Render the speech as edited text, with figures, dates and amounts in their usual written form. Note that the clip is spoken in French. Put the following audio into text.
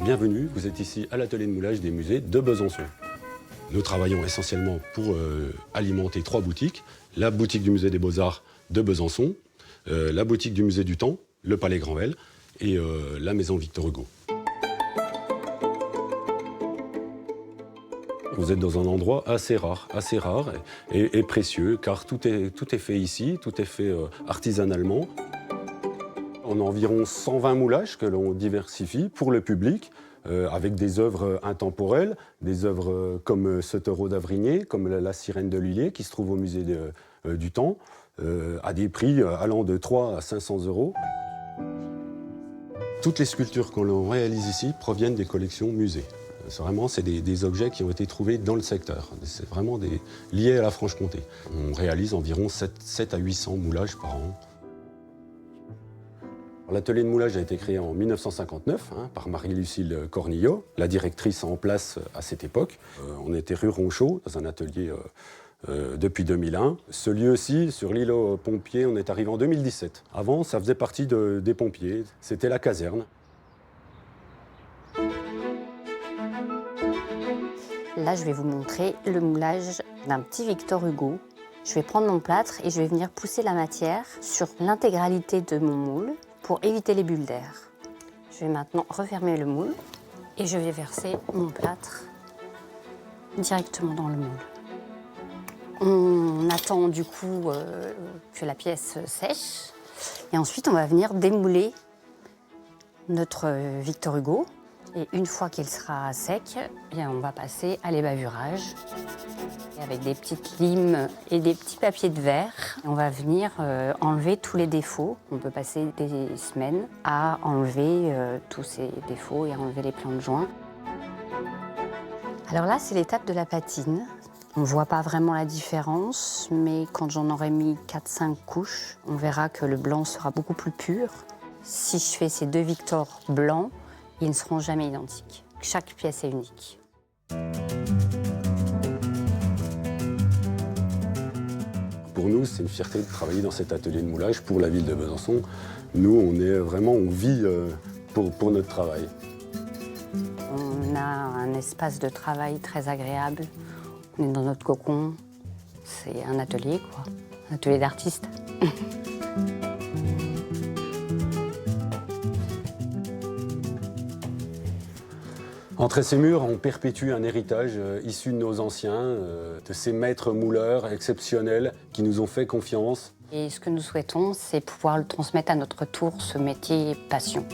Bienvenue, vous êtes ici à l'atelier de moulage des musées de Besançon. Nous travaillons essentiellement pour alimenter 3 boutiques. La boutique du musée des Beaux-Arts de Besançon, la boutique du musée du Temps, le Palais Granvelle et la maison Victor Hugo. Vous êtes dans un endroit assez rare et précieux, car tout est fait ici, tout est fait artisanalement. On a environ 120 moulages que l'on diversifie pour le public, avec des œuvres intemporelles, des œuvres comme ce taureau d'Avrigné, comme la sirène de Lullier qui se trouve au musée du Temps, à des prix allant de 3 à 500 €. Toutes les sculptures que l'on réalise ici proviennent des collections musées. C'est des objets qui ont été trouvés dans le secteur. C'est vraiment liés à la Franche-Comté. On réalise environ 7 à 800 moulages par an. L'atelier de moulage a été créé en 1959 par Marie-Lucille Cornillot, la directrice en place à cette époque. On était rue Ronchot, dans un atelier depuis 2001. Ce lieu-ci, sur l'île aux Pompiers, on est arrivé en 2017. Avant, ça faisait partie des pompiers. C'était la caserne. Là, je vais vous montrer le moulage d'un petit Victor Hugo. Je vais prendre mon plâtre et je vais venir pousser la matière sur l'intégralité de mon moule pour éviter les bulles d'air. Je vais maintenant refermer le moule et je vais verser mon plâtre directement dans le moule. On attend du coup que la pièce sèche et ensuite on va venir démouler notre Victor Hugo. Et une fois qu'il sera sec, on va passer à l'ébavurage. Avec des petites limes et des petits papiers de verre, on va venir enlever tous les défauts. On peut passer des semaines à enlever tous ces défauts et à enlever les plans de joint. Alors là, c'est l'étape de la patine. On ne voit pas vraiment la différence, mais quand j'en aurai mis 4-5 couches, on verra que le blanc sera beaucoup plus pur. Si je fais ces 2 Victor blancs, ils ne seront jamais identiques. Chaque pièce est unique. Pour nous, c'est une fierté de travailler dans cet atelier de moulage pour la ville de Besançon. Nous, on vit pour notre travail. On a un espace de travail très agréable. On est dans notre cocon. C'est un atelier, quoi. Un atelier d'artiste. Entre ces murs, on perpétue un héritage issu de nos anciens, de ces maîtres mouleurs exceptionnels qui nous ont fait confiance. Et ce que nous souhaitons, c'est pouvoir le transmettre à notre tour, ce métier passion.